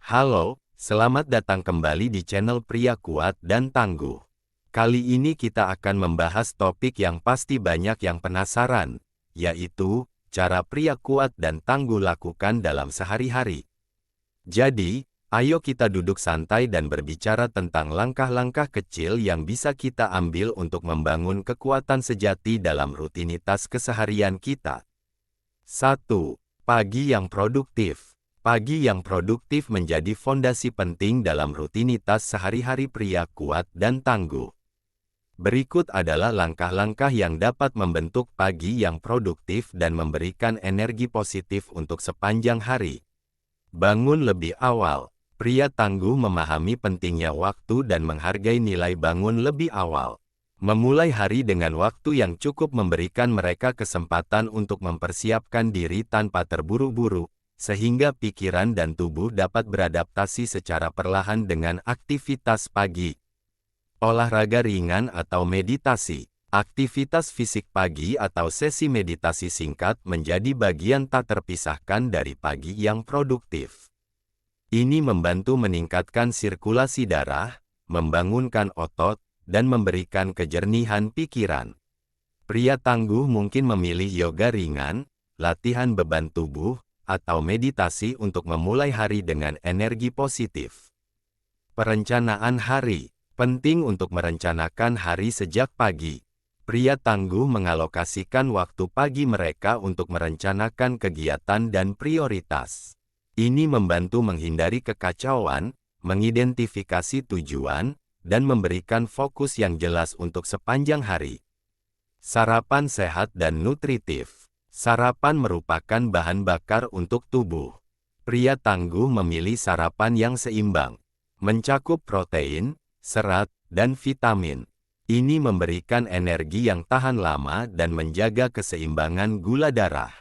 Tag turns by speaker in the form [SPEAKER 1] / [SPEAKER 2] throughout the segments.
[SPEAKER 1] Halo, selamat datang kembali di channel Pria Kuat dan Tangguh. Kali ini kita akan membahas topik yang pasti banyak yang penasaran, yaitu cara pria kuat dan tangguh lakukan dalam sehari-hari. Jadi, ayo kita duduk santai dan berbicara tentang langkah-langkah kecil yang bisa kita ambil untuk membangun kekuatan sejati dalam rutinitas keseharian kita. 1. Pagi yang produktif. Pagi yang produktif menjadi fondasi penting dalam rutinitas sehari-hari pria kuat dan tangguh. Berikut adalah langkah-langkah yang dapat membentuk pagi yang produktif dan memberikan energi positif untuk sepanjang hari. Bangun lebih awal. Pria tangguh memahami pentingnya waktu dan menghargai nilai bangun lebih awal. Memulai hari dengan waktu yang cukup memberikan mereka kesempatan untuk mempersiapkan diri tanpa terburu-buru, sehingga pikiran dan tubuh dapat beradaptasi secara perlahan dengan aktivitas pagi. Olahraga ringan atau meditasi. Aktivitas fisik pagi atau sesi meditasi singkat menjadi bagian tak terpisahkan dari pagi yang produktif. Ini membantu meningkatkan sirkulasi darah, membangunkan otot, dan memberikan kejernihan pikiran. Pria tangguh mungkin memilih yoga ringan, latihan beban tubuh, atau meditasi untuk memulai hari dengan energi positif. Perencanaan hari. Penting untuk merencanakan hari sejak pagi. Pria tangguh mengalokasikan waktu pagi mereka untuk merencanakan kegiatan dan prioritas. Ini membantu menghindari kekacauan, mengidentifikasi tujuan, dan memberikan fokus yang jelas untuk sepanjang hari. Sarapan sehat dan nutritif. Sarapan merupakan bahan bakar untuk tubuh. Pria tangguh memilih sarapan yang seimbang, mencakup protein, serat, dan vitamin. Ini memberikan energi yang tahan lama dan menjaga keseimbangan gula darah.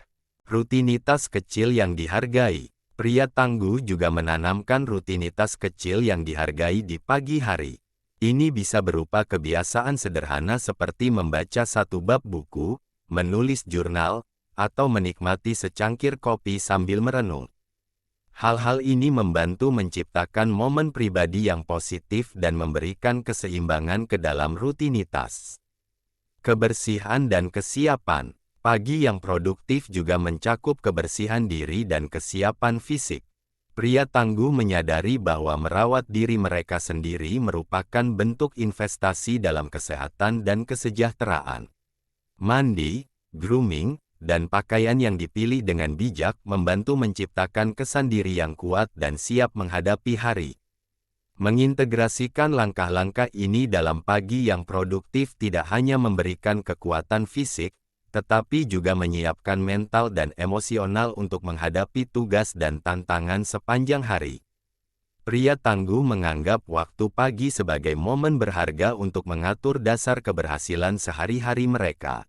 [SPEAKER 1] Rutinitas kecil yang dihargai. Pria tangguh juga menanamkan rutinitas kecil yang dihargai di pagi hari. Ini bisa berupa kebiasaan sederhana seperti membaca satu bab buku, menulis jurnal, atau menikmati secangkir kopi sambil merenung. Hal-hal ini membantu menciptakan momen pribadi yang positif dan memberikan keseimbangan ke dalam rutinitas. Kebersihan dan kesiapan. Pagi yang produktif juga mencakup kebersihan diri dan kesiapan fisik. Pria tangguh menyadari bahwa merawat diri mereka sendiri merupakan bentuk investasi dalam kesehatan dan kesejahteraan. Mandi, grooming, dan pakaian yang dipilih dengan bijak membantu menciptakan kesan diri yang kuat dan siap menghadapi hari. Mengintegrasikan langkah-langkah ini dalam pagi yang produktif tidak hanya memberikan kekuatan fisik, tetapi juga menyiapkan mental dan emosional untuk menghadapi tugas dan tantangan sepanjang hari. Pria tangguh menganggap waktu pagi sebagai momen berharga untuk mengatur dasar keberhasilan sehari-hari mereka.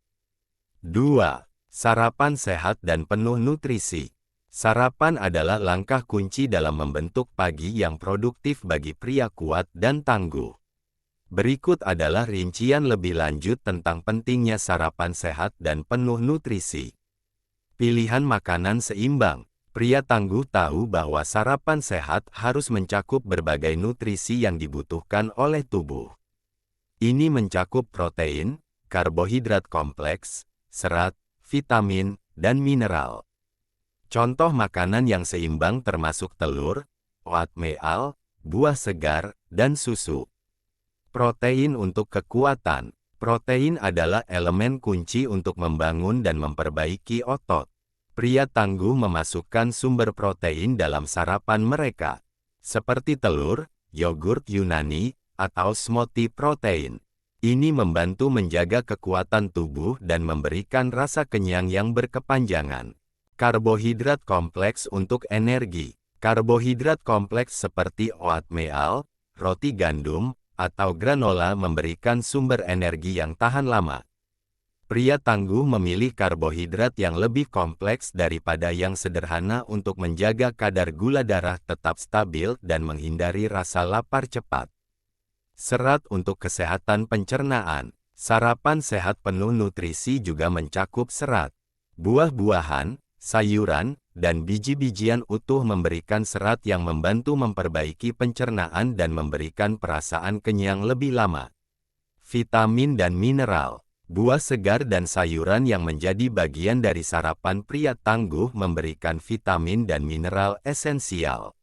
[SPEAKER 1] 2. Sarapan sehat dan penuh nutrisi. Sarapan adalah langkah kunci dalam membentuk pagi yang produktif bagi pria kuat dan tangguh. Berikut adalah rincian lebih lanjut tentang pentingnya sarapan sehat dan penuh nutrisi. Pilihan makanan seimbang. Pria tangguh tahu bahwa sarapan sehat harus mencakup berbagai nutrisi yang dibutuhkan oleh tubuh. Ini mencakup protein, karbohidrat kompleks, serat, vitamin, dan mineral. Contoh makanan yang seimbang termasuk telur, oatmeal, buah segar, dan susu. Protein untuk kekuatan. Protein adalah elemen kunci untuk membangun dan memperbaiki otot. Pria tangguh memasukkan sumber protein dalam sarapan mereka, seperti telur, yogurt Yunani, atau smoothie protein. Ini membantu menjaga kekuatan tubuh dan memberikan rasa kenyang yang berkepanjangan. Karbohidrat kompleks untuk energi. Karbohidrat kompleks seperti oatmeal, roti gandum, atau granola memberikan sumber energi yang tahan lama. Pria tangguh memilih karbohidrat yang lebih kompleks daripada yang sederhana untuk menjaga kadar gula darah tetap stabil dan menghindari rasa lapar cepat. Serat untuk kesehatan pencernaan. Sarapan sehat penuh nutrisi juga mencakup serat. Buah-buahan, sayuran, dan biji-bijian utuh memberikan serat yang membantu memperbaiki pencernaan dan memberikan perasaan kenyang lebih lama. Vitamin dan mineral. Buah segar dan sayuran yang menjadi bagian dari sarapan pria tangguh memberikan vitamin dan mineral esensial.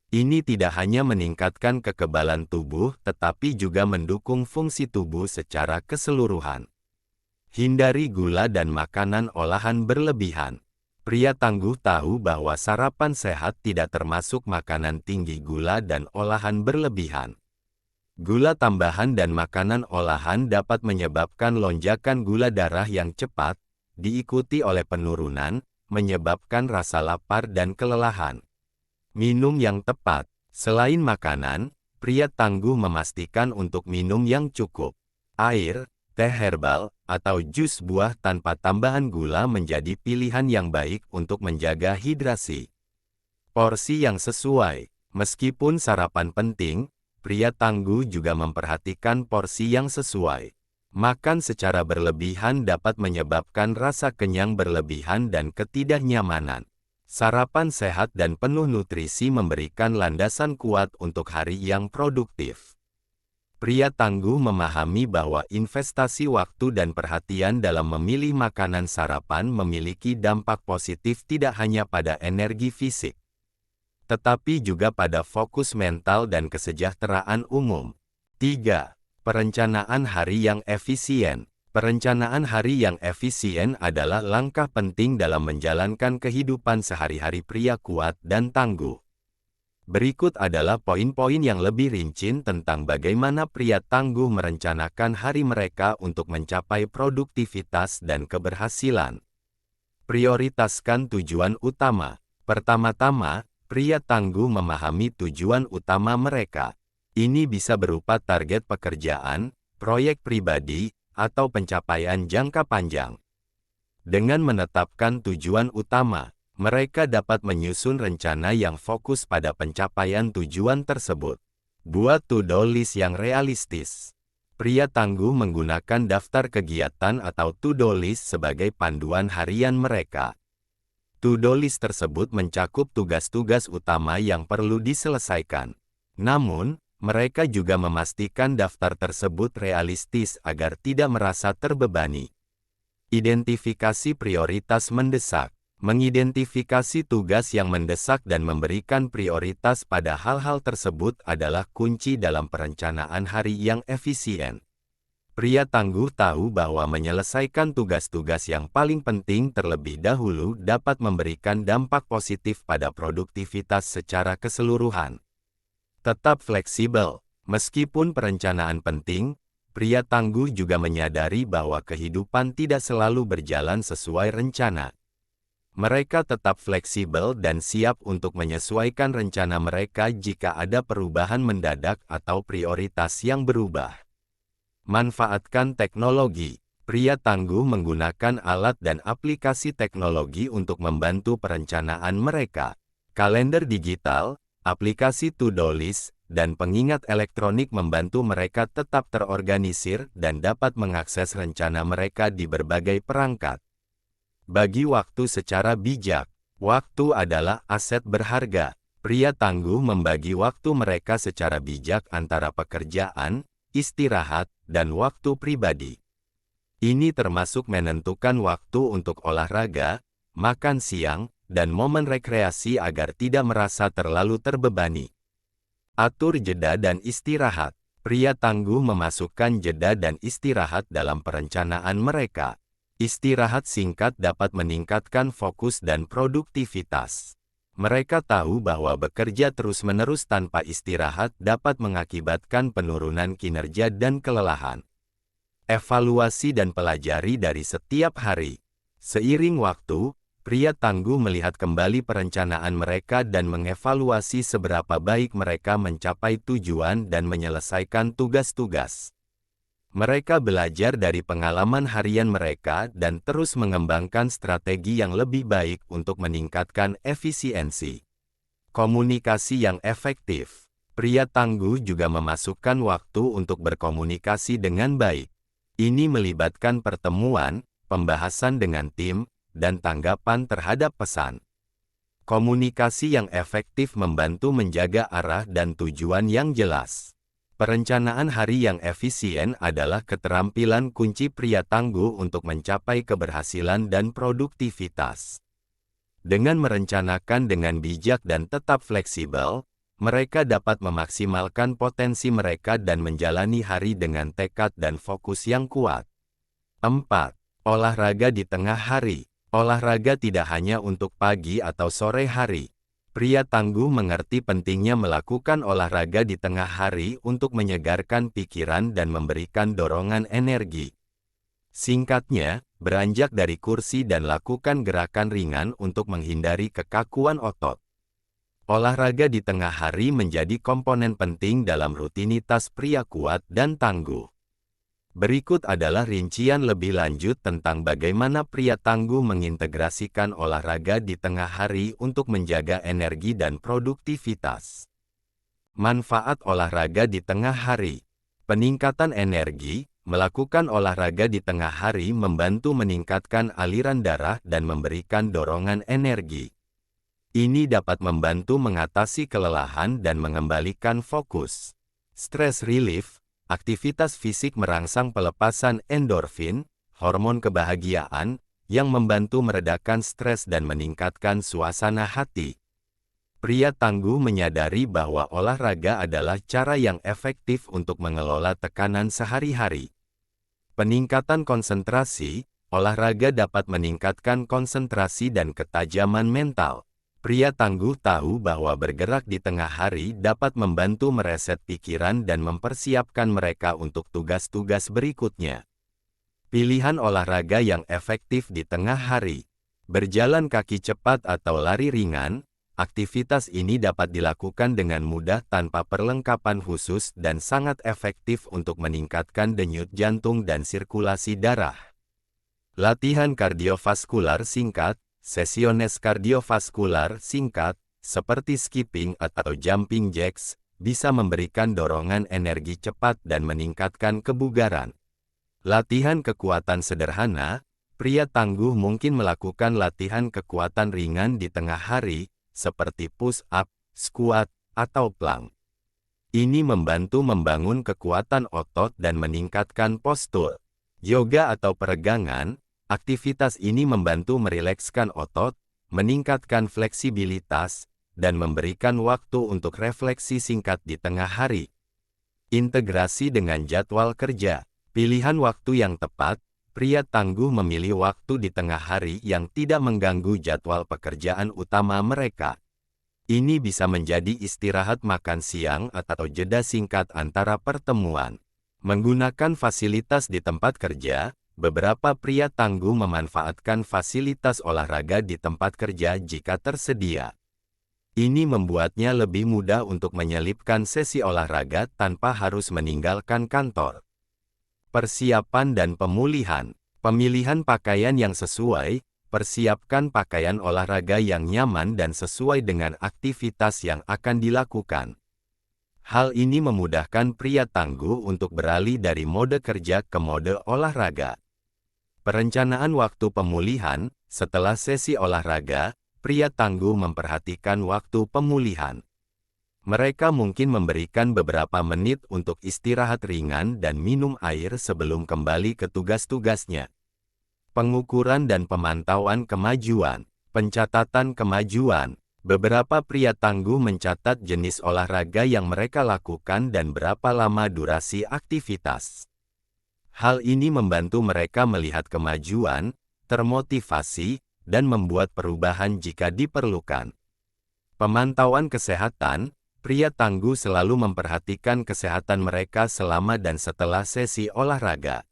[SPEAKER 1] Ini tidak hanya meningkatkan kekebalan tubuh tetapi juga mendukung fungsi tubuh secara keseluruhan. Hindari gula dan makanan olahan berlebihan. Pria tangguh tahu bahwa sarapan sehat tidak termasuk makanan tinggi gula dan olahan berlebihan. Gula tambahan dan makanan olahan dapat menyebabkan lonjakan gula darah yang cepat, diikuti oleh penurunan, menyebabkan rasa lapar dan kelelahan. Minum yang tepat. Selain makanan, pria tangguh memastikan untuk minum yang cukup. Air, teh herbal, atau jus buah tanpa tambahan gula menjadi pilihan yang baik untuk menjaga hidrasi. Porsi yang sesuai. Meskipun sarapan penting, pria tangguh juga memperhatikan porsi yang sesuai. Makan secara berlebihan dapat menyebabkan rasa kenyang berlebihan dan ketidaknyamanan. Sarapan sehat dan penuh nutrisi memberikan landasan kuat untuk hari yang produktif. Pria tangguh memahami bahwa investasi waktu dan perhatian dalam memilih makanan sarapan memiliki dampak positif tidak hanya pada energi fisik, tetapi juga pada fokus mental dan kesejahteraan umum. 3. Perencanaan hari yang efisien. Perencanaan hari yang efisien adalah langkah penting dalam menjalankan kehidupan sehari-hari pria kuat dan tangguh. Berikut adalah poin-poin yang lebih rinci tentang bagaimana pria tangguh merencanakan hari mereka untuk mencapai produktivitas dan keberhasilan. Prioritaskan tujuan utama. Pertama-tama, pria tangguh memahami tujuan utama mereka. Ini bisa berupa target pekerjaan, proyek pribadi, atau pencapaian jangka panjang. Dengan menetapkan tujuan utama, mereka dapat menyusun rencana yang fokus pada pencapaian tujuan tersebut. Buat to-do list yang realistis. Pria tangguh menggunakan daftar kegiatan atau to-do list sebagai panduan harian mereka. To-do list tersebut mencakup tugas-tugas utama yang perlu diselesaikan. Namun, mereka juga memastikan daftar tersebut realistis agar tidak merasa terbebani. Identifikasi prioritas mendesak. Mengidentifikasi tugas yang mendesak dan memberikan prioritas pada hal-hal tersebut adalah kunci dalam perencanaan hari yang efisien. Pria tangguh tahu bahwa menyelesaikan tugas-tugas yang paling penting terlebih dahulu dapat memberikan dampak positif pada produktivitas secara keseluruhan. Tetap fleksibel. Meskipun perencanaan penting, pria tangguh juga menyadari bahwa kehidupan tidak selalu berjalan sesuai rencana. Mereka tetap fleksibel dan siap untuk menyesuaikan rencana mereka jika ada perubahan mendadak atau prioritas yang berubah. Manfaatkan teknologi. Pria tangguh menggunakan alat dan aplikasi teknologi untuk membantu perencanaan mereka. Kalender digital, aplikasi to-do list, dan pengingat elektronik membantu mereka tetap terorganisir dan dapat mengakses rencana mereka di berbagai perangkat. Bagi waktu secara bijak. Waktu adalah aset berharga. Pria tangguh membagi waktu mereka secara bijak antara pekerjaan, istirahat, dan waktu pribadi. Ini termasuk menentukan waktu untuk olahraga, makan siang, dan momen rekreasi agar tidak merasa terlalu terbebani. Atur jeda dan istirahat. Pria tangguh memasukkan jeda dan istirahat dalam perencanaan mereka. Istirahat singkat dapat meningkatkan fokus dan produktivitas. Mereka tahu bahwa bekerja terus-menerus tanpa istirahat dapat mengakibatkan penurunan kinerja dan kelelahan. Evaluasi dan pelajari dari setiap hari. Seiring waktu, pria tangguh melihat kembali perencanaan mereka dan mengevaluasi seberapa baik mereka mencapai tujuan dan menyelesaikan tugas-tugas. Mereka belajar dari pengalaman harian mereka dan terus mengembangkan strategi yang lebih baik untuk meningkatkan efisiensi. Komunikasi yang efektif. Pria tangguh juga memasukkan waktu untuk berkomunikasi dengan baik. Ini melibatkan pertemuan, pembahasan dengan tim, dan tanggapan terhadap pesan. Komunikasi yang efektif membantu menjaga arah dan tujuan yang jelas. Perencanaan hari yang efisien adalah keterampilan kunci pria tangguh untuk mencapai keberhasilan dan produktivitas. Dengan merencanakan dengan bijak dan tetap fleksibel, mereka dapat memaksimalkan potensi mereka dan menjalani hari dengan tekad dan fokus yang kuat. 4. Olahraga di tengah hari. Olahraga tidak hanya untuk pagi atau sore hari. Pria tangguh mengerti pentingnya melakukan olahraga di tengah hari untuk menyegarkan pikiran dan memberikan dorongan energi. Singkatnya, beranjak dari kursi dan lakukan gerakan ringan untuk menghindari kekakuan otot. Olahraga di tengah hari menjadi komponen penting dalam rutinitas pria kuat dan tangguh. Berikut adalah rincian lebih lanjut tentang bagaimana pria tangguh mengintegrasikan olahraga di tengah hari untuk menjaga energi dan produktivitas. Manfaat olahraga di tengah hari. Peningkatan energi, melakukan olahraga di tengah hari membantu meningkatkan aliran darah dan memberikan dorongan energi. Ini dapat membantu mengatasi kelelahan dan mengembalikan fokus. Stress relief. Aktivitas fisik merangsang pelepasan endorfin, hormon kebahagiaan, yang membantu meredakan stres dan meningkatkan suasana hati. Pria tangguh menyadari bahwa olahraga adalah cara yang efektif untuk mengelola tekanan sehari-hari. Peningkatan konsentrasi, olahraga dapat meningkatkan konsentrasi dan ketajaman mental. Pria tangguh tahu bahwa bergerak di tengah hari dapat membantu mereset pikiran dan mempersiapkan mereka untuk tugas-tugas berikutnya. Pilihan olahraga yang efektif di tengah hari. Berjalan kaki cepat atau lari ringan, aktivitas ini dapat dilakukan dengan mudah tanpa perlengkapan khusus dan sangat efektif untuk meningkatkan denyut jantung dan sirkulasi darah. Latihan kardiovaskular singkat. Sesiones kardiovaskular singkat, seperti skipping atau jumping jacks, bisa memberikan dorongan energi cepat dan meningkatkan kebugaran. Latihan kekuatan sederhana, pria tangguh mungkin melakukan latihan kekuatan ringan di tengah hari, seperti push-up, squat, atau plank. Ini membantu membangun kekuatan otot dan meningkatkan postur. Yoga atau peregangan. Aktivitas ini membantu merilekskan otot, meningkatkan fleksibilitas, dan memberikan waktu untuk refleksi singkat di tengah hari. Integrasi dengan jadwal kerja. Pilihan waktu yang tepat, pria tangguh memilih waktu di tengah hari yang tidak mengganggu jadwal pekerjaan utama mereka. Ini bisa menjadi istirahat makan siang atau jeda singkat antara pertemuan. Menggunakan fasilitas di tempat kerja. Beberapa pria tangguh memanfaatkan fasilitas olahraga di tempat kerja jika tersedia. Ini membuatnya lebih mudah untuk menyelipkan sesi olahraga tanpa harus meninggalkan kantor. Persiapan dan pemulihan. Pemilihan pakaian yang sesuai, persiapkan pakaian olahraga yang nyaman dan sesuai dengan aktivitas yang akan dilakukan. Hal ini memudahkan pria tangguh untuk beralih dari mode kerja ke mode olahraga. Perencanaan waktu pemulihan. Setelah sesi olahraga, pria tangguh memperhatikan waktu pemulihan. Mereka mungkin memberikan beberapa menit untuk istirahat ringan dan minum air sebelum kembali ke tugas-tugasnya. Pengukuran dan pemantauan kemajuan. Pencatatan kemajuan. Beberapa pria tangguh mencatat jenis olahraga yang mereka lakukan dan berapa lama durasi aktivitas. Hal ini membantu mereka melihat kemajuan, termotivasi, dan membuat perubahan jika diperlukan. Pemantauan kesehatan, pria tangguh selalu memperhatikan kesehatan mereka selama dan setelah sesi olahraga.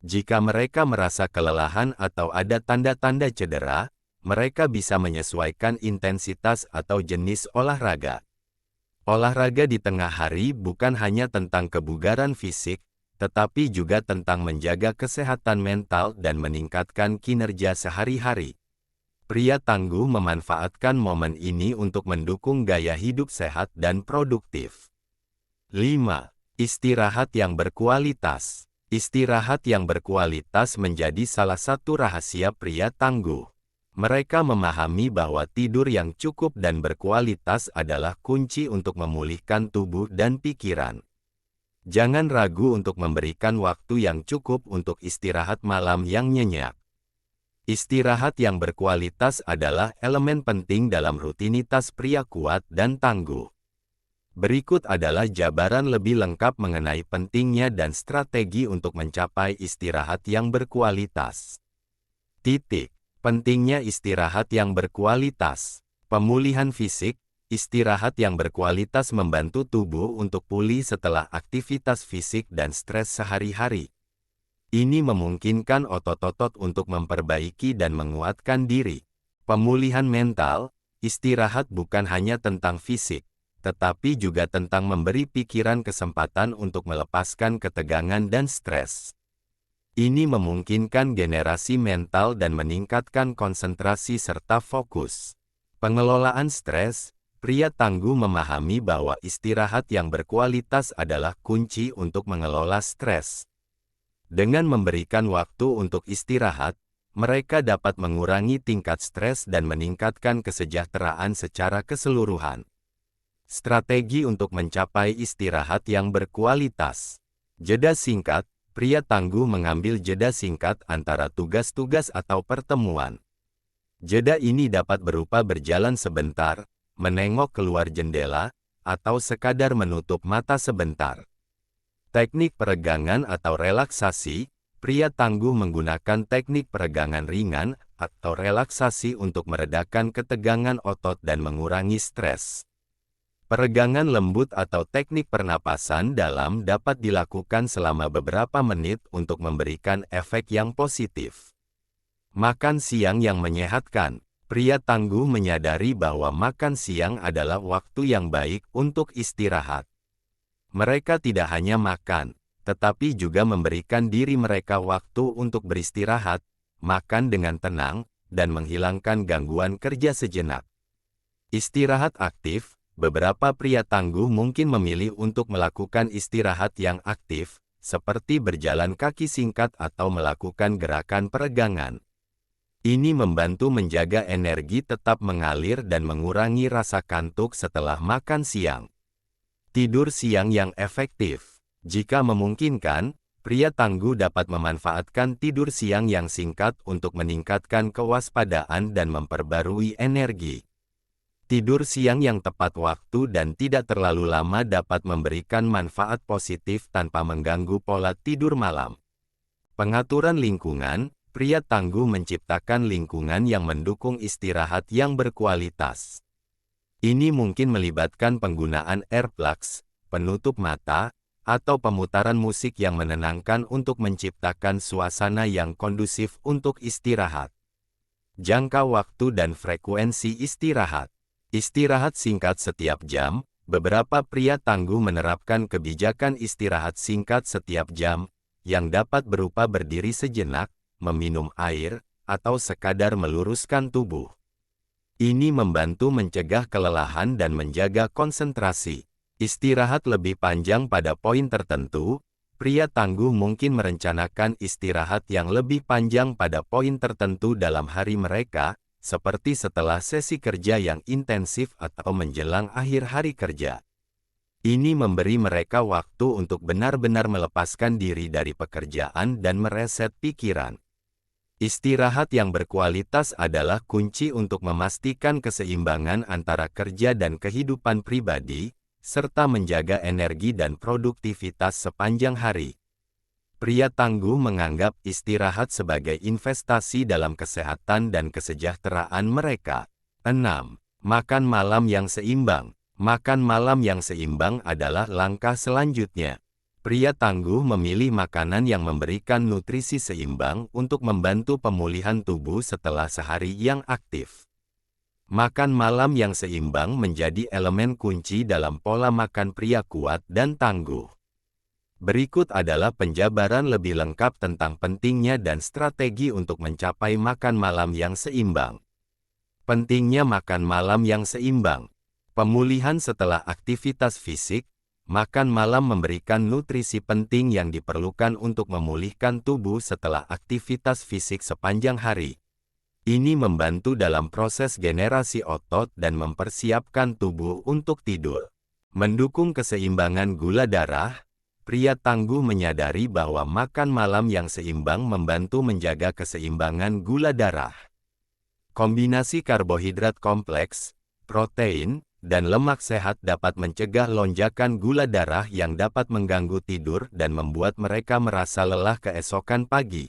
[SPEAKER 1] Jika mereka merasa kelelahan atau ada tanda-tanda cedera, mereka bisa menyesuaikan intensitas atau jenis olahraga. Olahraga di tengah hari bukan hanya tentang kebugaran fisik, tetapi juga tentang menjaga kesehatan mental dan meningkatkan kinerja sehari-hari. Pria tangguh memanfaatkan momen ini untuk mendukung gaya hidup sehat dan produktif. 5. Istirahat yang berkualitas. Istirahat yang berkualitas menjadi salah satu rahasia pria tangguh. Mereka memahami bahwa tidur yang cukup dan berkualitas adalah kunci untuk memulihkan tubuh dan pikiran. Jangan ragu untuk memberikan waktu yang cukup untuk istirahat malam yang nyenyak. Istirahat yang berkualitas adalah elemen penting dalam rutinitas pria kuat dan tangguh. Berikut adalah jabaran lebih lengkap mengenai pentingnya dan strategi untuk mencapai istirahat yang berkualitas. Pentingnya istirahat yang berkualitas. Pemulihan fisik. Istirahat yang berkualitas membantu tubuh untuk pulih setelah aktivitas fisik dan stres sehari-hari. Ini memungkinkan otot-otot untuk memperbaiki dan menguatkan diri. Pemulihan mental. Istirahat bukan hanya tentang fisik, tetapi juga tentang memberi pikiran kesempatan untuk melepaskan ketegangan dan stres. Ini memungkinkan generasi mental dan meningkatkan konsentrasi serta fokus. Pengelolaan stres. Pria tangguh memahami bahwa istirahat yang berkualitas adalah kunci untuk mengelola stres. Dengan memberikan waktu untuk istirahat, mereka dapat mengurangi tingkat stres dan meningkatkan kesejahteraan secara keseluruhan. Strategi untuk mencapai istirahat yang berkualitas. Jeda singkat. Pria tangguh mengambil jeda singkat antara tugas-tugas atau pertemuan. Jeda ini dapat berupa berjalan sebentar, menengok keluar jendela, atau sekadar menutup mata sebentar. Teknik peregangan atau relaksasi. Pria tangguh menggunakan teknik peregangan ringan atau relaksasi untuk meredakan ketegangan otot dan mengurangi stres. Peregangan lembut atau teknik pernapasan dalam dapat dilakukan selama beberapa menit untuk memberikan efek yang positif. Makan siang yang menyehatkan. Pria tangguh menyadari bahwa makan siang adalah waktu yang baik untuk istirahat. Mereka tidak hanya makan, tetapi juga memberikan diri mereka waktu untuk beristirahat, makan dengan tenang, dan menghilangkan gangguan kerja sejenak. Istirahat aktif. Beberapa pria tangguh mungkin memilih untuk melakukan istirahat yang aktif, seperti berjalan kaki singkat atau melakukan gerakan peregangan. Ini membantu menjaga energi tetap mengalir dan mengurangi rasa kantuk setelah makan siang. Tidur siang yang efektif. Jika memungkinkan, pria tangguh dapat memanfaatkan tidur siang yang singkat untuk meningkatkan kewaspadaan dan memperbarui energi. Tidur siang yang tepat waktu dan tidak terlalu lama dapat memberikan manfaat positif tanpa mengganggu pola tidur malam. Pengaturan lingkungan. Pria tangguh menciptakan lingkungan yang mendukung istirahat yang berkualitas. Ini mungkin melibatkan penggunaan earplugs, penutup mata, atau pemutaran musik yang menenangkan untuk menciptakan suasana yang kondusif untuk istirahat. Jangka waktu dan frekuensi istirahat. Istirahat singkat setiap jam. Beberapa pria tangguh menerapkan kebijakan istirahat singkat setiap jam, yang dapat berupa berdiri sejenak, meminum air, atau sekadar meluruskan tubuh. Ini membantu mencegah kelelahan dan menjaga konsentrasi. Istirahat lebih panjang pada poin tertentu. Pria tangguh mungkin merencanakan istirahat yang lebih panjang pada poin tertentu dalam hari mereka, seperti setelah sesi kerja yang intensif atau menjelang akhir hari kerja. Ini memberi mereka waktu untuk benar-benar melepaskan diri dari pekerjaan dan mereset pikiran. Istirahat yang berkualitas adalah kunci untuk memastikan keseimbangan antara kerja dan kehidupan pribadi, serta menjaga energi dan produktivitas sepanjang hari. Pria tangguh menganggap istirahat sebagai investasi dalam kesehatan dan kesejahteraan mereka. 6. Makan malam yang seimbang. Makan malam yang seimbang adalah langkah selanjutnya. Pria tangguh memilih makanan yang memberikan nutrisi seimbang untuk membantu pemulihan tubuh setelah sehari yang aktif. Makan malam yang seimbang menjadi elemen kunci dalam pola makan pria kuat dan tangguh. Berikut adalah penjabaran lebih lengkap tentang pentingnya dan strategi untuk mencapai makan malam yang seimbang. Pentingnya makan malam yang seimbang. Pemulihan setelah aktivitas fisik. Makan malam memberikan nutrisi penting yang diperlukan untuk memulihkan tubuh setelah aktivitas fisik sepanjang hari. Ini membantu dalam proses generasi otot dan mempersiapkan tubuh untuk tidur. Mendukung keseimbangan gula darah, pria tangguh menyadari bahwa makan malam yang seimbang membantu menjaga keseimbangan gula darah. Kombinasi karbohidrat kompleks, protein, dan lemak sehat dapat mencegah lonjakan gula darah yang dapat mengganggu tidur dan membuat mereka merasa lelah keesokan pagi.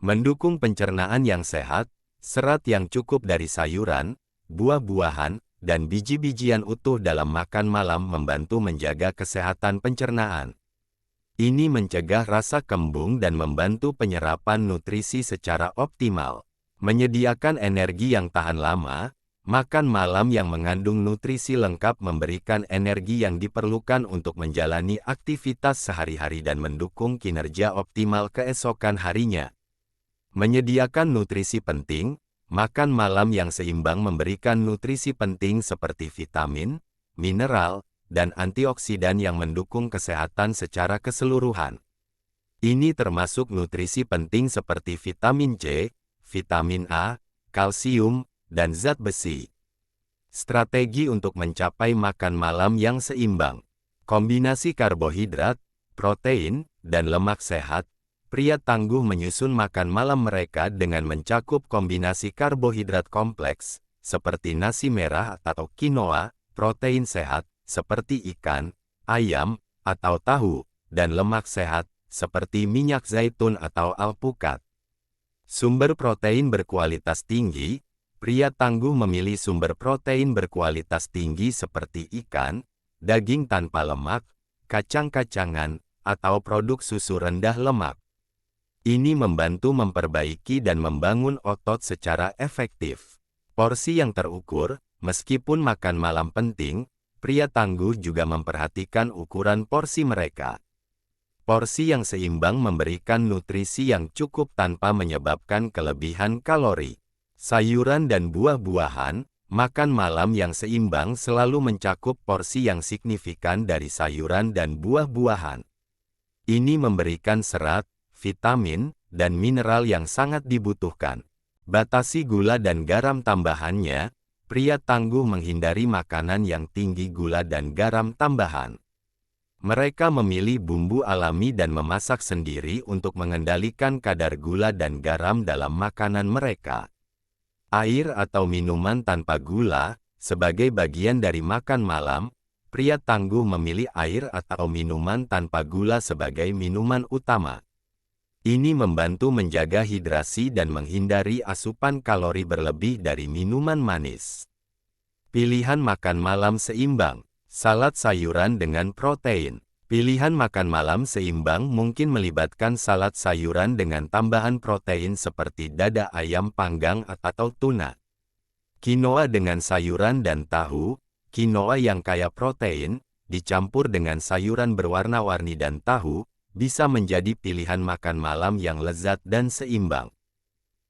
[SPEAKER 1] Mendukung pencernaan yang sehat, serat yang cukup dari sayuran, buah-buahan, dan biji-bijian utuh dalam makan malam membantu menjaga kesehatan pencernaan. Ini mencegah rasa kembung dan membantu penyerapan nutrisi secara optimal. Menyediakan energi yang tahan lama, makan malam yang mengandung nutrisi lengkap memberikan energi yang diperlukan untuk menjalani aktivitas sehari-hari dan mendukung kinerja optimal keesokan harinya. Menyediakan nutrisi penting, makan malam yang seimbang memberikan nutrisi penting seperti vitamin, mineral, dan antioksidan yang mendukung kesehatan secara keseluruhan. Ini termasuk nutrisi penting seperti vitamin C, vitamin A, kalsium, dan zat besi. Strategi untuk mencapai makan malam yang seimbang. Kombinasi karbohidrat, protein, dan lemak sehat. Pria tangguh menyusun makan malam mereka dengan mencakup kombinasi karbohidrat kompleks, seperti nasi merah atau quinoa, protein sehat, seperti ikan, ayam, atau tahu, dan lemak sehat, seperti minyak zaitun atau alpukat. Sumber protein berkualitas tinggi, pria tangguh memilih sumber protein berkualitas tinggi seperti ikan, daging tanpa lemak, kacang-kacangan, atau produk susu rendah lemak. Ini membantu memperbaiki dan membangun otot secara efektif. Porsi yang terukur, meskipun makan malam penting, pria tangguh juga memperhatikan ukuran porsi mereka. Porsi yang seimbang memberikan nutrisi yang cukup tanpa menyebabkan kelebihan kalori. Sayuran dan buah-buahan, makan malam yang seimbang selalu mencakup porsi yang signifikan dari sayuran dan buah-buahan. Ini memberikan serat, vitamin, dan mineral yang sangat dibutuhkan. Batasi gula dan garam tambahannya, pria tangguh menghindari makanan yang tinggi gula dan garam tambahan. Mereka memilih bumbu alami dan memasak sendiri untuk mengendalikan kadar gula dan garam dalam makanan mereka. Air atau minuman tanpa gula, sebagai bagian dari makan malam, pria tangguh memilih air atau minuman tanpa gula sebagai minuman utama. Ini membantu menjaga hidrasi dan menghindari asupan kalori berlebih dari minuman manis. Pilihan makan malam seimbang. Salad sayuran dengan protein. Pilihan makan malam seimbang mungkin melibatkan salad sayuran dengan tambahan protein seperti dada ayam panggang atau tuna. Quinoa dengan sayuran dan tahu. Quinoa yang kaya protein, dicampur dengan sayuran berwarna-warni dan tahu, bisa menjadi pilihan makan malam yang lezat dan seimbang.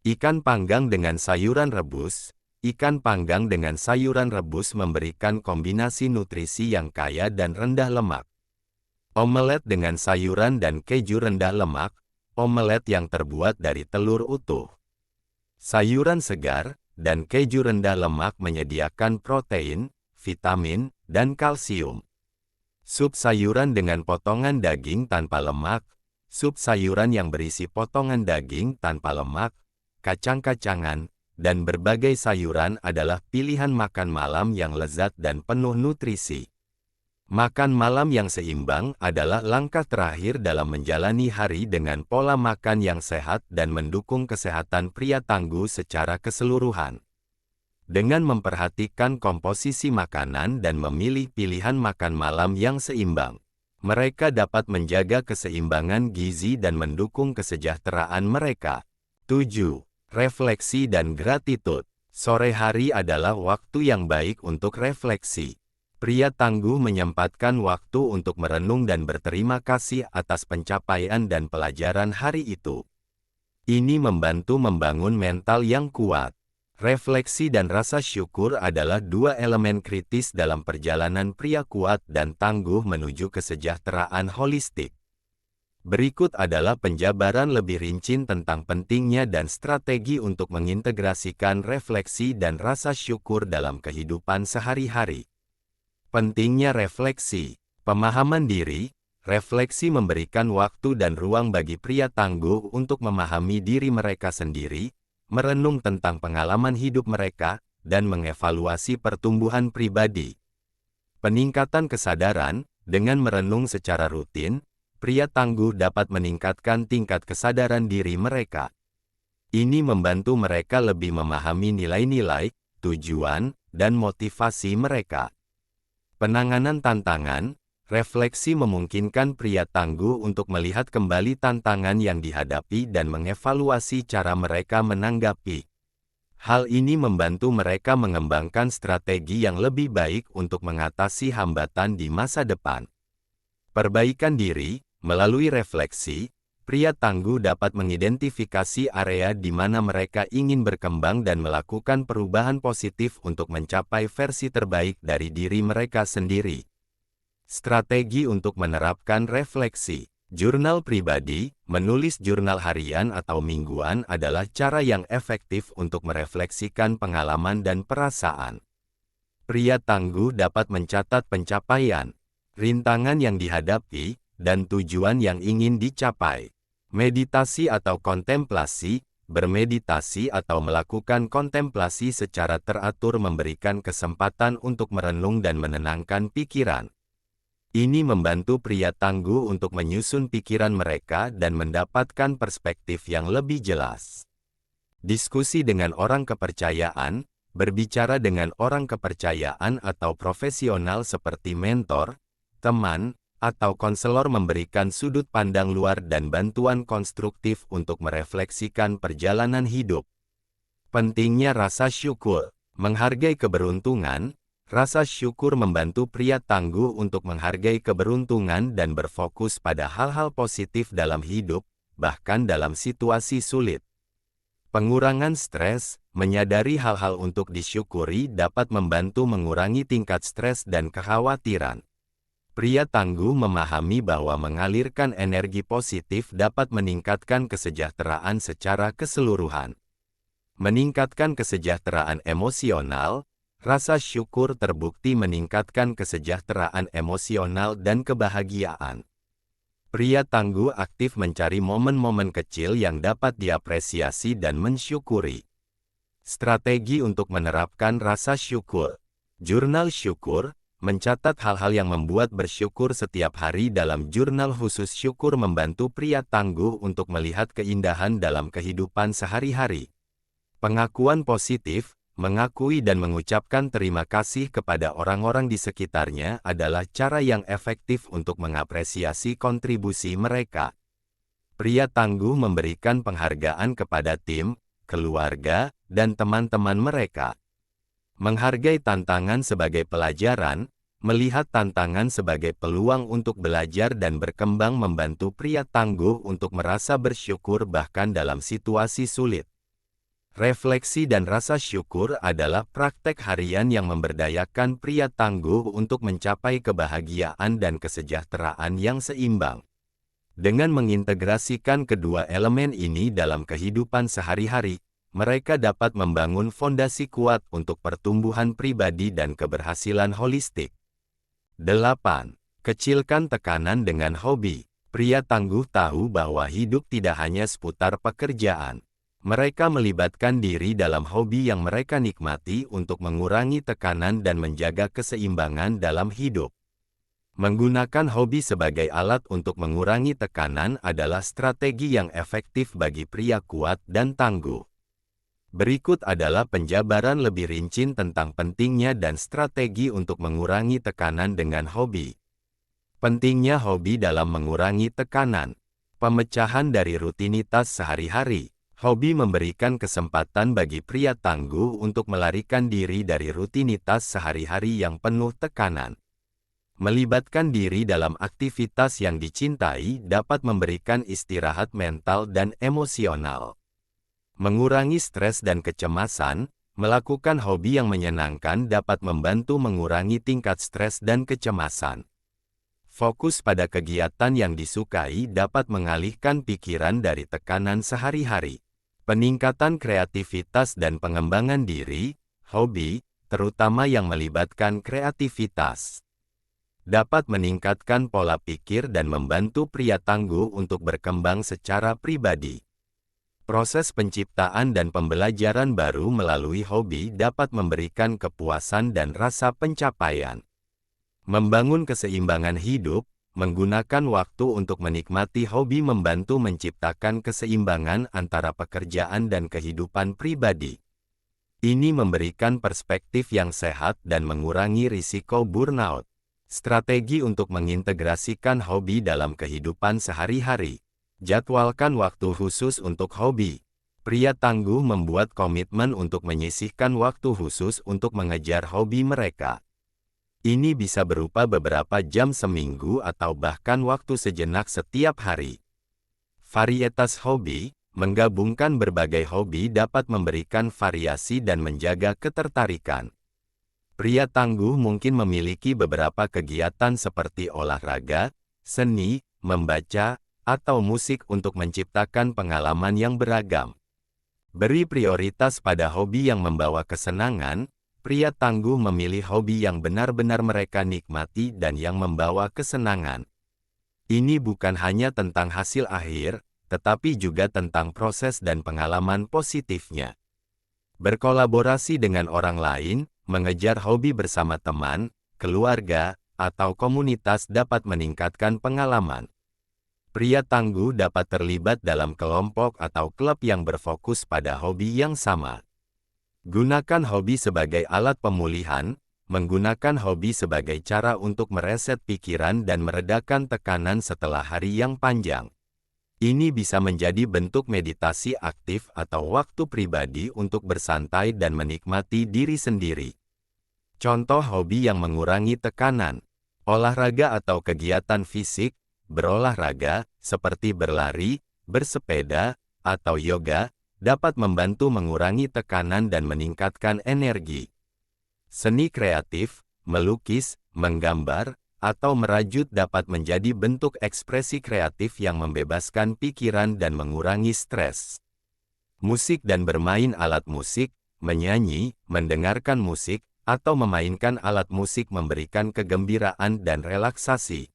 [SPEAKER 1] Ikan panggang dengan sayuran rebus. Ikan panggang dengan sayuran rebus memberikan kombinasi nutrisi yang kaya dan rendah lemak. Omelet dengan sayuran dan keju rendah lemak. Omelet yang terbuat dari telur utuh. Sayuran segar dan keju rendah lemak menyediakan protein, vitamin, dan kalsium. Sup sayuran dengan potongan daging tanpa lemak, sup sayuran yang berisi potongan daging tanpa lemak, kacang-kacangan, dan berbagai sayuran adalah pilihan makan malam yang lezat dan penuh nutrisi. Makan malam yang seimbang adalah langkah terakhir dalam menjalani hari dengan pola makan yang sehat dan mendukung kesehatan pria tangguh secara keseluruhan. Dengan memperhatikan komposisi makanan dan memilih pilihan makan malam yang seimbang, mereka dapat menjaga keseimbangan gizi dan mendukung kesejahteraan mereka. 7. Refleksi dan gratitude. Sore hari adalah waktu yang baik untuk refleksi. Pria tangguh menyempatkan waktu untuk merenung dan berterima kasih atas pencapaian dan pelajaran hari itu. Ini membantu membangun mental yang kuat. Refleksi dan rasa syukur adalah dua elemen kritis dalam perjalanan pria kuat dan tangguh menuju kesejahteraan holistik. Berikut adalah penjabaran lebih rinci tentang pentingnya dan strategi untuk mengintegrasikan refleksi dan rasa syukur dalam kehidupan sehari-hari. Pentingnya refleksi, pemahaman diri. Refleksi memberikan waktu dan ruang bagi pria tangguh untuk memahami diri mereka sendiri, merenung tentang pengalaman hidup mereka, dan mengevaluasi pertumbuhan pribadi. Peningkatan kesadaran, dengan merenung secara rutin, pria tangguh dapat meningkatkan tingkat kesadaran diri mereka. Ini membantu mereka lebih memahami nilai-nilai, tujuan, dan motivasi mereka. Penanganan tantangan. Refleksi memungkinkan pria tangguh untuk melihat kembali tantangan yang dihadapi dan mengevaluasi cara mereka menanggapi. Hal ini membantu mereka mengembangkan strategi yang lebih baik untuk mengatasi hambatan di masa depan. Perbaikan diri, melalui refleksi, pria tangguh dapat mengidentifikasi area di mana mereka ingin berkembang dan melakukan perubahan positif untuk mencapai versi terbaik dari diri mereka sendiri. Strategi untuk menerapkan refleksi. Jurnal pribadi, menulis jurnal harian atau mingguan adalah cara yang efektif untuk merefleksikan pengalaman dan perasaan. Pria tangguh dapat mencatat pencapaian, rintangan yang dihadapi, dan tujuan yang ingin dicapai. Meditasi atau kontemplasi, bermeditasi atau melakukan kontemplasi secara teratur memberikan kesempatan untuk merenung dan menenangkan pikiran. Ini membantu pria tangguh untuk menyusun pikiran mereka dan mendapatkan perspektif yang lebih jelas. Diskusi dengan orang kepercayaan, berbicara dengan orang kepercayaan atau profesional seperti mentor, teman, atau konselor memberikan sudut pandang luar dan bantuan konstruktif untuk merefleksikan perjalanan hidup. Pentingnya rasa syukur, menghargai keberuntungan. Rasa syukur membantu pria tangguh untuk menghargai keberuntungan dan berfokus pada hal-hal positif dalam hidup, bahkan dalam situasi sulit. Pengurangan stres, menyadari hal-hal untuk disyukuri dapat membantu mengurangi tingkat stres dan kekhawatiran. Pria tangguh memahami bahwa mengalirkan energi positif dapat meningkatkan kesejahteraan secara keseluruhan. Meningkatkan kesejahteraan emosional. Rasa syukur terbukti meningkatkan kesejahteraan emosional dan kebahagiaan. Pria tangguh aktif mencari momen-momen kecil yang dapat diapresiasi dan mensyukuri. Strategi untuk menerapkan rasa syukur. Jurnal syukur, mencatat hal-hal yang membuat bersyukur setiap hari dalam jurnal khusus syukur membantu pria tangguh untuk melihat keindahan dalam kehidupan sehari-hari. Pengakuan positif. Mengakui dan mengucapkan terima kasih kepada orang-orang di sekitarnya adalah cara yang efektif untuk mengapresiasi kontribusi mereka. Pria tangguh memberikan penghargaan kepada tim, keluarga, dan teman-teman mereka. Menghargai tantangan sebagai pelajaran, melihat tantangan sebagai peluang untuk belajar dan berkembang membantu pria tangguh untuk merasa bersyukur bahkan dalam situasi sulit. Refleksi dan rasa syukur adalah praktek harian yang memberdayakan pria tangguh untuk mencapai kebahagiaan dan kesejahteraan yang seimbang. Dengan mengintegrasikan kedua elemen ini dalam kehidupan sehari-hari, mereka dapat membangun fondasi kuat untuk pertumbuhan pribadi dan keberhasilan holistik. 8. Kecilkan tekanan dengan hobi. Pria tangguh tahu bahwa hidup tidak hanya seputar pekerjaan. Mereka melibatkan diri dalam hobi yang mereka nikmati untuk mengurangi tekanan dan menjaga keseimbangan dalam hidup. Menggunakan hobi sebagai alat untuk mengurangi tekanan adalah strategi yang efektif bagi pria kuat dan tangguh. Berikut adalah penjabaran lebih rinci tentang pentingnya dan strategi untuk mengurangi tekanan dengan hobi. Pentingnya hobi dalam mengurangi tekanan. Pemecahan dari rutinitas sehari-hari. Hobi memberikan kesempatan bagi pria tangguh untuk melarikan diri dari rutinitas sehari-hari yang penuh tekanan. Melibatkan diri dalam aktivitas yang dicintai dapat memberikan istirahat mental dan emosional. Mengurangi stres dan kecemasan, melakukan hobi yang menyenangkan dapat membantu mengurangi tingkat stres dan kecemasan. Fokus pada kegiatan yang disukai dapat mengalihkan pikiran dari tekanan sehari-hari. Peningkatan kreativitas dan pengembangan diri, hobi, terutama yang melibatkan kreativitas, dapat meningkatkan pola pikir dan membantu pria tangguh untuk berkembang secara pribadi. Proses penciptaan dan pembelajaran baru melalui hobi dapat memberikan kepuasan dan rasa pencapaian. Membangun keseimbangan hidup, menggunakan waktu untuk menikmati hobi membantu menciptakan keseimbangan antara pekerjaan dan kehidupan pribadi. Ini memberikan perspektif yang sehat dan mengurangi risiko burnout. Strategi untuk mengintegrasikan hobi dalam kehidupan sehari-hari. Jadwalkan waktu khusus untuk hobi. Pria tangguh membuat komitmen untuk menyisihkan waktu khusus untuk mengejar hobi mereka. Ini bisa berupa beberapa jam seminggu atau bahkan waktu sejenak setiap hari. Varietas hobi, menggabungkan berbagai hobi dapat memberikan variasi dan menjaga ketertarikan. Pria tangguh mungkin memiliki beberapa kegiatan seperti olahraga, seni, membaca, atau musik untuk menciptakan pengalaman yang beragam. Beri prioritas pada hobi yang membawa kesenangan. Pria tangguh memilih hobi yang benar-benar mereka nikmati dan yang membawa kesenangan. Ini bukan hanya tentang hasil akhir, tetapi juga tentang proses dan pengalaman positifnya. Berkolaborasi dengan orang lain, mengejar hobi bersama teman, keluarga, atau komunitas dapat meningkatkan pengalaman. Pria tangguh dapat terlibat dalam kelompok atau klub yang berfokus pada hobi yang sama. Gunakan hobi sebagai alat pemulihan, menggunakan hobi sebagai cara untuk mereset pikiran dan meredakan tekanan setelah hari yang panjang. Ini bisa menjadi bentuk meditasi aktif atau waktu pribadi untuk bersantai dan menikmati diri sendiri. Contoh hobi yang mengurangi tekanan, olahraga atau kegiatan fisik, berolahraga, seperti berlari, bersepeda, atau yoga, dapat membantu mengurangi tekanan dan meningkatkan energi. Seni kreatif, melukis, menggambar, atau merajut dapat menjadi bentuk ekspresi kreatif yang membebaskan pikiran dan mengurangi stres. Musik dan bermain alat musik, menyanyi, mendengarkan musik, atau memainkan alat musik memberikan kegembiraan dan relaksasi.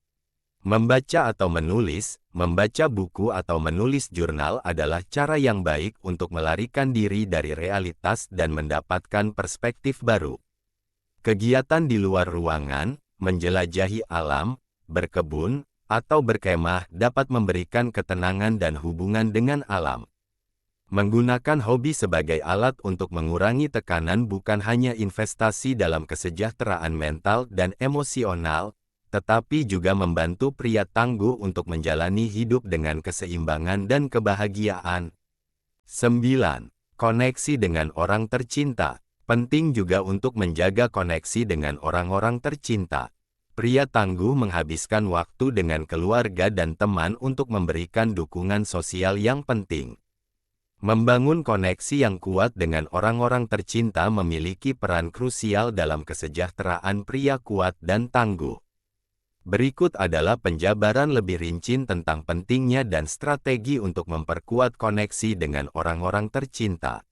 [SPEAKER 1] Membaca atau menulis, membaca buku atau menulis jurnal adalah cara yang baik untuk melarikan diri dari realitas dan mendapatkan perspektif baru. Kegiatan di luar ruangan, menjelajahi alam, berkebun, atau berkemah dapat memberikan ketenangan dan hubungan dengan alam. Menggunakan hobi sebagai alat untuk mengurangi tekanan bukan hanya investasi dalam kesejahteraan mental dan emosional, tetapi juga membantu pria tangguh untuk menjalani hidup dengan keseimbangan dan kebahagiaan. 9. Koneksi dengan orang tercinta. Penting juga untuk menjaga koneksi dengan orang-orang tercinta. Pria tangguh menghabiskan waktu dengan keluarga dan teman untuk memberikan dukungan sosial yang penting. Membangun koneksi yang kuat dengan orang-orang tercinta memiliki peran krusial dalam kesejahteraan pria kuat dan tangguh. Berikut adalah penjabaran lebih rinci tentang pentingnya dan strategi untuk memperkuat koneksi dengan orang-orang tercinta.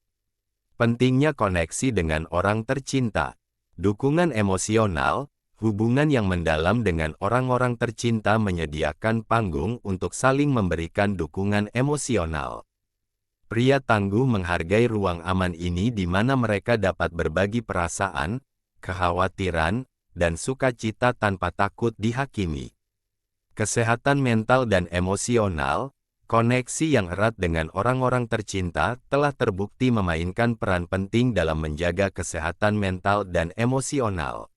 [SPEAKER 1] Pentingnya koneksi dengan orang tercinta. Dukungan emosional, hubungan yang mendalam dengan orang-orang tercinta menyediakan panggung untuk saling memberikan dukungan emosional. Pria tangguh menghargai ruang aman ini di mana mereka dapat berbagi perasaan, kekhawatiran, dan sukacita tanpa takut dihakimi. Kesehatan mental dan emosional, koneksi yang erat dengan orang-orang tercinta telah terbukti memainkan peran penting dalam menjaga kesehatan mental dan emosional.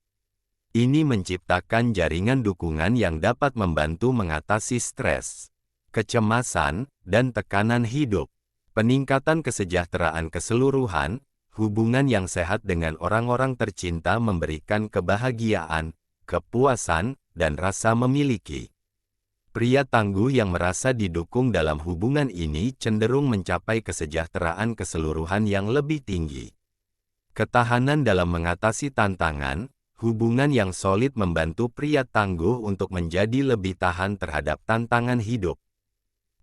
[SPEAKER 1] Ini menciptakan jaringan dukungan yang dapat membantu mengatasi stres, kecemasan, dan tekanan hidup. Peningkatan kesejahteraan keseluruhan, hubungan yang sehat dengan orang-orang tercinta memberikan kebahagiaan, kepuasan, dan rasa memiliki. Pria tangguh yang merasa didukung dalam hubungan ini cenderung mencapai kesejahteraan keseluruhan yang lebih tinggi. Ketahanan dalam mengatasi tantangan, Hubungan yang solid membantu pria tangguh untuk menjadi lebih tahan terhadap tantangan hidup.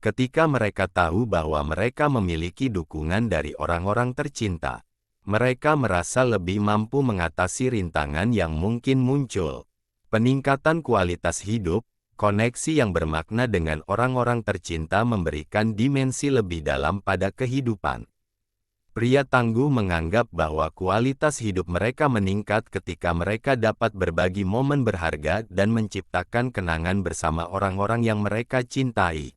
[SPEAKER 1] Ketika mereka tahu bahwa mereka memiliki dukungan dari orang-orang tercinta, mereka merasa lebih mampu mengatasi rintangan yang mungkin muncul. Peningkatan kualitas hidup, koneksi yang bermakna dengan orang-orang tercinta memberikan dimensi lebih dalam pada kehidupan. Pria tangguh menganggap bahwa kualitas hidup mereka meningkat ketika mereka dapat berbagi momen berharga dan menciptakan kenangan bersama orang-orang yang mereka cintai.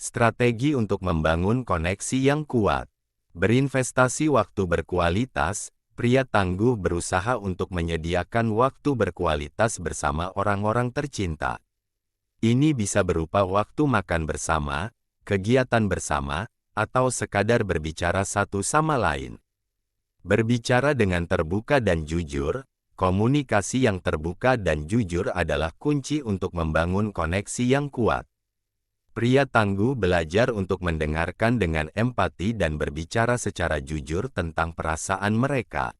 [SPEAKER 1] Strategi untuk membangun koneksi yang kuat. Berinvestasi waktu berkualitas, pria tangguh berusaha untuk menyediakan waktu berkualitas bersama orang-orang tercinta. Ini bisa berupa waktu makan bersama, kegiatan bersama, atau sekadar berbicara satu sama lain. Berbicara dengan terbuka dan jujur, komunikasi yang terbuka dan jujur adalah kunci untuk membangun koneksi yang kuat. Pria tangguh belajar untuk mendengarkan dengan empati dan berbicara secara jujur tentang perasaan mereka.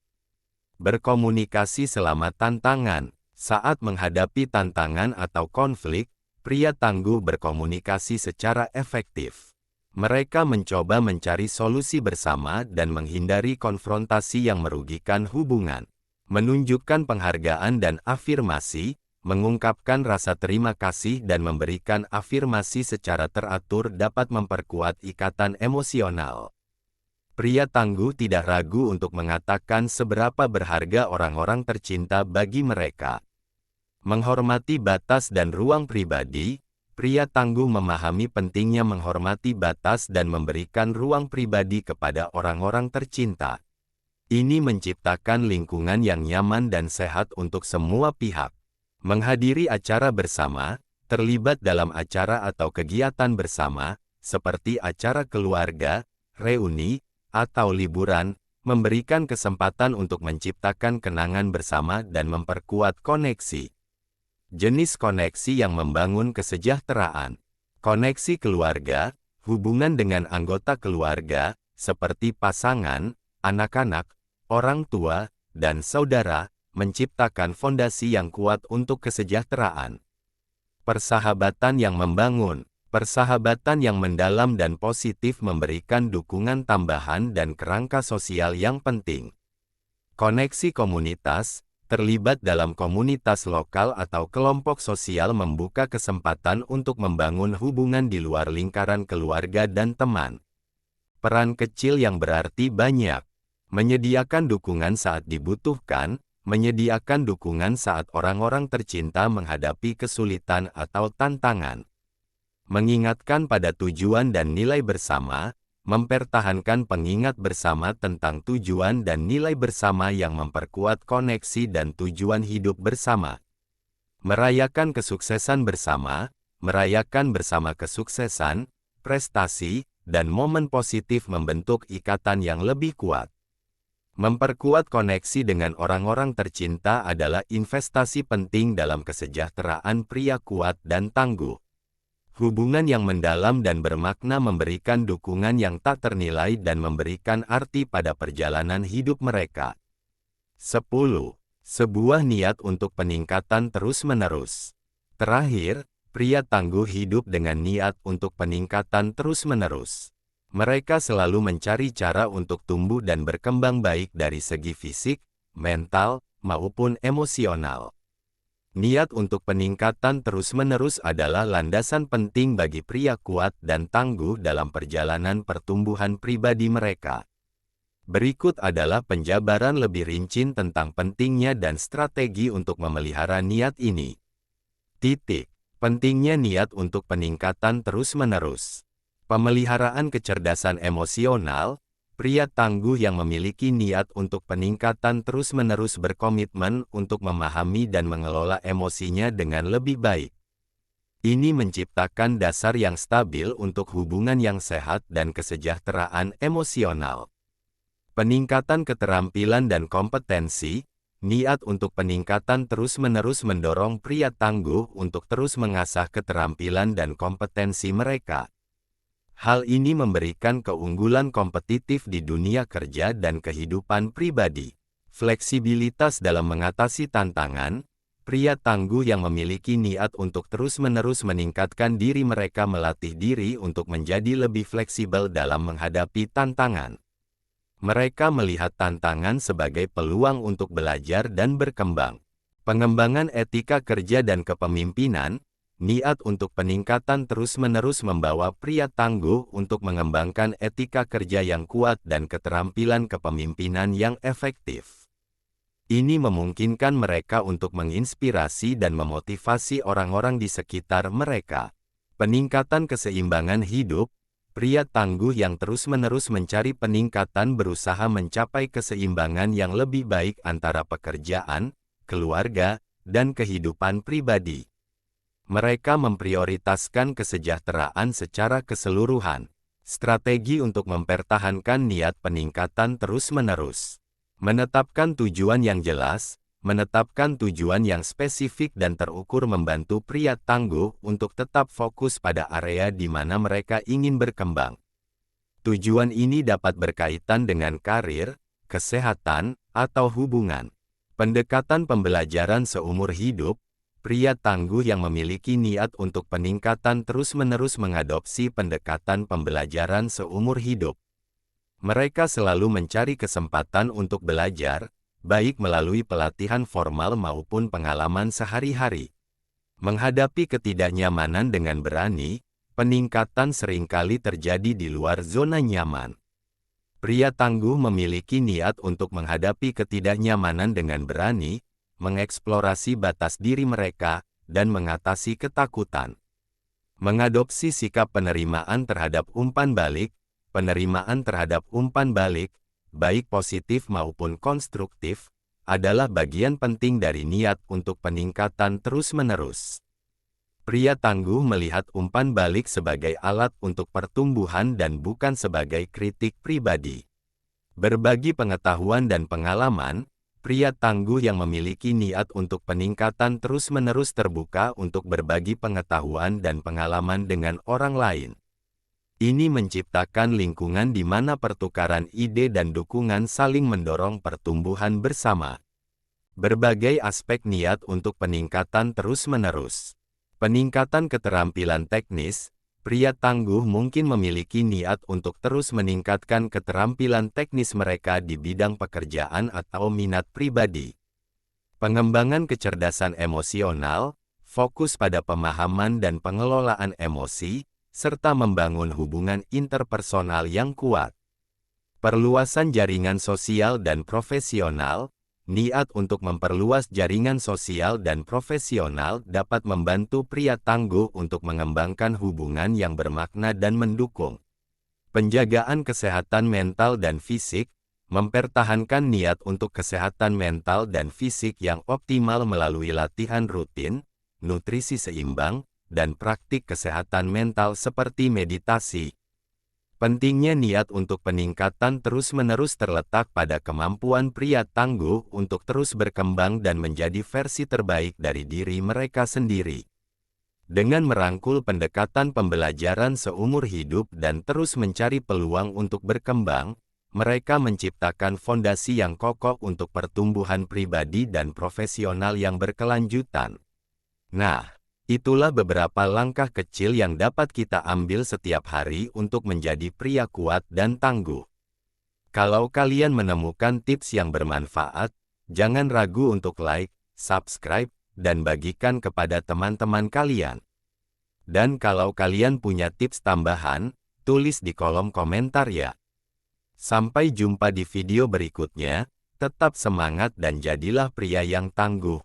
[SPEAKER 1] Berkomunikasi selama tantangan. Saat menghadapi tantangan atau konflik, pria tangguh berkomunikasi secara efektif. Mereka mencoba mencari solusi bersama dan menghindari konfrontasi yang merugikan hubungan. Menunjukkan penghargaan dan afirmasi, mengungkapkan rasa terima kasih dan memberikan afirmasi secara teratur dapat memperkuat ikatan emosional. Pria tangguh tidak ragu untuk mengatakan seberapa berharga orang-orang tercinta bagi mereka. Menghormati batas dan ruang pribadi. Pria tangguh memahami pentingnya menghormati batas dan memberikan ruang pribadi kepada orang-orang tercinta. Ini menciptakan lingkungan yang nyaman dan sehat untuk semua pihak. Menghadiri acara bersama, terlibat dalam acara atau kegiatan bersama, seperti acara keluarga, reuni, atau liburan, memberikan kesempatan untuk menciptakan kenangan bersama dan memperkuat koneksi. Jenis koneksi yang membangun kesejahteraan. Koneksi keluarga, hubungan dengan anggota keluarga, seperti pasangan, anak-anak, orang tua, dan saudara, menciptakan fondasi yang kuat untuk kesejahteraan. Persahabatan yang membangun. Persahabatan yang mendalam dan positif memberikan dukungan tambahan dan kerangka sosial yang penting. Koneksi komunitas. Terlibat dalam komunitas lokal atau kelompok sosial membuka kesempatan untuk membangun hubungan di luar lingkaran keluarga dan teman. Peran kecil yang berarti banyak. Menyediakan dukungan saat dibutuhkan, menyediakan dukungan saat orang-orang tercinta menghadapi kesulitan atau tantangan. Mengingatkan pada tujuan dan nilai bersama, mempertahankan pengingat bersama tentang tujuan dan nilai bersama yang memperkuat koneksi dan tujuan hidup bersama. Merayakan kesuksesan bersama, merayakan bersama kesuksesan, prestasi, dan momen positif membentuk ikatan yang lebih kuat. Memperkuat koneksi dengan orang-orang tercinta adalah investasi penting dalam kesejahteraan pria kuat dan tangguh. Hubungan yang mendalam dan bermakna memberikan dukungan yang tak ternilai dan memberikan arti pada perjalanan hidup mereka. 10. Sebuah niat untuk peningkatan terus-menerus. Terakhir, pria tangguh hidup dengan niat untuk peningkatan terus-menerus. Mereka selalu mencari cara untuk tumbuh dan berkembang baik dari segi fisik, mental, maupun emosional. Niat untuk peningkatan terus-menerus adalah landasan penting bagi pria kuat dan tangguh dalam perjalanan pertumbuhan pribadi mereka. Berikut adalah penjabaran lebih rinci tentang pentingnya dan strategi untuk memelihara niat ini. Pentingnya niat untuk peningkatan terus-menerus. Pemeliharaan kecerdasan emosional. Pria tangguh yang memiliki niat untuk peningkatan terus-menerus berkomitmen untuk memahami dan mengelola emosinya dengan lebih baik. Ini menciptakan dasar yang stabil untuk hubungan yang sehat dan kesejahteraan emosional. Peningkatan keterampilan dan kompetensi. Niat untuk peningkatan terus-menerus mendorong pria tangguh untuk terus mengasah keterampilan dan kompetensi mereka. Hal ini memberikan keunggulan kompetitif di dunia kerja dan kehidupan pribadi. Fleksibilitas dalam mengatasi tantangan. Pria tangguh yang memiliki niat untuk terus-menerus meningkatkan diri mereka melatih diri untuk menjadi lebih fleksibel dalam menghadapi tantangan. Mereka melihat tantangan sebagai peluang untuk belajar dan berkembang. Pengembangan etika kerja dan kepemimpinan. Niat untuk peningkatan terus-menerus membawa pria tangguh untuk mengembangkan etika kerja yang kuat dan keterampilan kepemimpinan yang efektif. Ini memungkinkan mereka untuk menginspirasi dan memotivasi orang-orang di sekitar mereka. Peningkatan keseimbangan hidup. Pria tangguh yang terus-menerus mencari peningkatan berusaha mencapai keseimbangan yang lebih baik antara pekerjaan, keluarga, dan kehidupan pribadi. Mereka memprioritaskan kesejahteraan secara keseluruhan. Strategi untuk mempertahankan niat peningkatan terus-menerus. Menetapkan tujuan yang jelas, menetapkan tujuan yang spesifik dan terukur membantu pria tangguh untuk tetap fokus pada area di mana mereka ingin berkembang. Tujuan ini dapat berkaitan dengan karir, kesehatan, atau hubungan. Pendekatan pembelajaran seumur hidup. Pria tangguh yang memiliki niat untuk peningkatan terus-menerus mengadopsi pendekatan pembelajaran seumur hidup. Mereka selalu mencari kesempatan untuk belajar, baik melalui pelatihan formal maupun pengalaman sehari-hari. Menghadapi ketidaknyamanan dengan berani, peningkatan seringkali terjadi di luar zona nyaman. Pria tangguh memiliki niat untuk menghadapi ketidaknyamanan dengan berani, mengeksplorasi batas diri mereka, dan mengatasi ketakutan. Mengadopsi sikap penerimaan terhadap umpan balik. Penerimaan terhadap umpan balik, baik positif maupun konstruktif, adalah bagian penting dari niat untuk peningkatan terus-menerus. Pria tangguh melihat umpan balik sebagai alat untuk pertumbuhan dan bukan sebagai kritik pribadi. Berbagi pengetahuan dan pengalaman. Pria tangguh yang memiliki niat untuk peningkatan terus-menerus terbuka untuk berbagi pengetahuan dan pengalaman dengan orang lain. Ini menciptakan lingkungan di mana pertukaran ide dan dukungan saling mendorong pertumbuhan bersama. Berbagai aspek niat untuk peningkatan terus-menerus. Peningkatan keterampilan teknis. Pria tangguh mungkin memiliki niat untuk terus meningkatkan keterampilan teknis mereka di bidang pekerjaan atau minat pribadi. Pengembangan kecerdasan emosional, fokus pada pemahaman dan pengelolaan emosi, serta membangun hubungan interpersonal yang kuat. Perluasan jaringan sosial dan profesional. Niat untuk memperluas jaringan sosial dan profesional dapat membantu pria tangguh untuk mengembangkan hubungan yang bermakna dan mendukung. Penjagaan kesehatan mental dan fisik. Mempertahankan niat untuk kesehatan mental dan fisik yang optimal melalui latihan rutin, nutrisi seimbang, dan praktik kesehatan mental seperti meditasi. Pentingnya niat untuk peningkatan terus-menerus terletak pada kemampuan pria tangguh untuk terus berkembang dan menjadi versi terbaik dari diri mereka sendiri. Dengan merangkul pendekatan pembelajaran seumur hidup dan terus mencari peluang untuk berkembang, mereka menciptakan fondasi yang kokoh untuk pertumbuhan pribadi dan profesional yang berkelanjutan. Nah, itulah beberapa langkah kecil yang dapat kita ambil setiap hari untuk menjadi pria kuat dan tangguh. Kalau kalian menemukan tips yang bermanfaat, jangan ragu untuk like, subscribe, dan bagikan kepada teman-teman kalian. Dan kalau kalian punya tips tambahan, tulis di kolom komentar ya. Sampai jumpa di video berikutnya, tetap semangat dan jadilah pria yang tangguh.